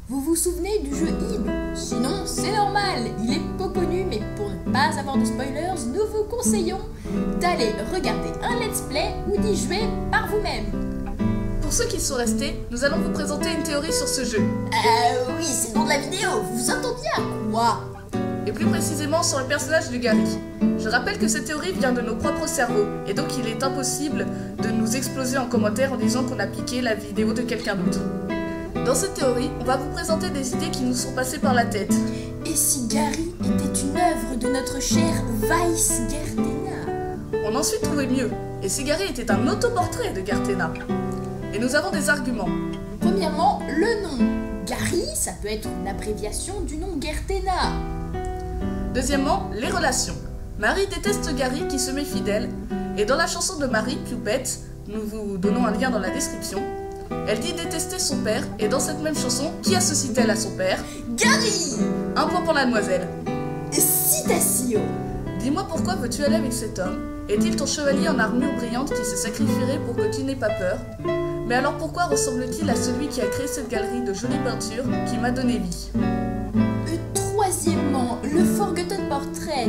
Vous vous souvenez du jeu Ib? Sinon, c'est normal, il est peu connu, mais pour ne pas avoir de spoilers, nous vous conseillons d'aller regarder un let's play ou d'y jouer par vous-même. Pour ceux qui sont restés, nous allons vous présenter une théorie sur ce jeu. Oui, c'est le nom de la vidéo, vous entendiez à quoi? Et plus précisément sur le personnage de Gary. Je rappelle que cette théorie vient de nos propres cerveaux, et donc il est impossible de nous exploser en commentaire en disant qu'on a piqué la vidéo de quelqu'un d'autre. Dans cette théorie, on va vous présenter des idées qui nous sont passées par la tête. Et si Gary était une œuvre de notre cher Weiss Gertena? On a ensuite trouvé mieux, et si Gary était un autoportrait de Gertena. Et nous avons des arguments. Premièrement, le nom. Gary, ça peut être une abréviation du nom Gertena. Deuxièmement, les relations. Marie déteste Gary qui se met fidèle, et dans la chanson de Marie, Cupid, nous vous donnons un lien dans la description, elle dit détester son père, et dans cette même chanson, qui associe-t-elle à son père? Gary! Un point pour la demoiselle. Citation. Dis-moi pourquoi veux-tu aller avec cet homme? Est-il ton chevalier en armure brillante qui se sacrifierait pour que tu n'aies pas peur? Mais alors pourquoi ressemble-t-il à celui qui a créé cette galerie de jolies peintures qui m'a donné vie? Troisièmement, le Forgotten Portrait.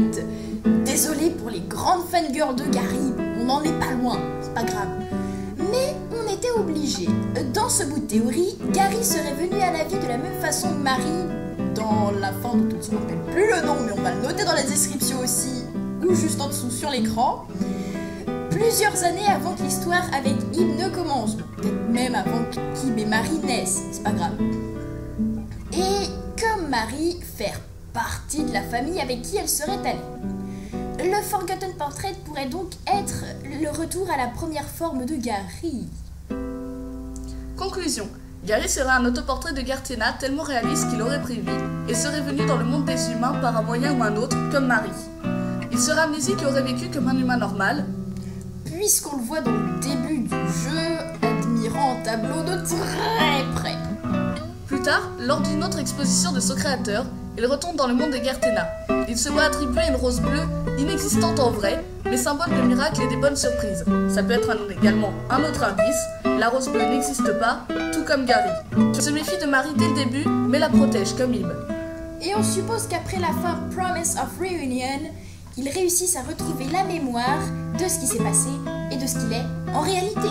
Désolé pour les grandes fangirls de Gary, on n'en est pas loin, c'est pas grave. Mais on était obligé. Dans ce bout de théorie, Gary serait venu à la vie de la même façon que Marie, dans la fin dont on ne se rappelle plus le nom, mais on va le noter dans la description aussi, ou juste en dessous sur l'écran, plusieurs années avant que l'histoire avec Ib ne commence, peut-être même avant qu'Ib et Marie naissent, c'est pas grave. Et comme Marie, faire partie de la famille avec qui elle serait allée. Le Forgotten Portrait pourrait donc être le retour à la première forme de Gary. Conclusion. Gary serait un autoportrait de Gertena tellement réaliste qu'il aurait pris vie et serait venu dans le monde des humains par un moyen ou un autre, comme Marie. Il serait amnésique et aurait vécu comme un humain normal. Puisqu'on le voit dans le début du jeu, admirant un tableau de très près. Plus tard, lors d'une autre exposition de son créateur, il retourne dans le monde des Gertena. Il se voit attribuer une rose bleue inexistante en vrai, mais symbole de miracle et des bonnes surprises. Ça peut être également un autre indice, la rose bleue n'existe pas, tout comme Gary. Il se méfie de Marie dès le début, mais la protège comme Ib. Et on suppose qu'après la fin Promise of Reunion, ils réussissent à retrouver la mémoire de ce qui s'est passé et de ce qu'il est en réalité.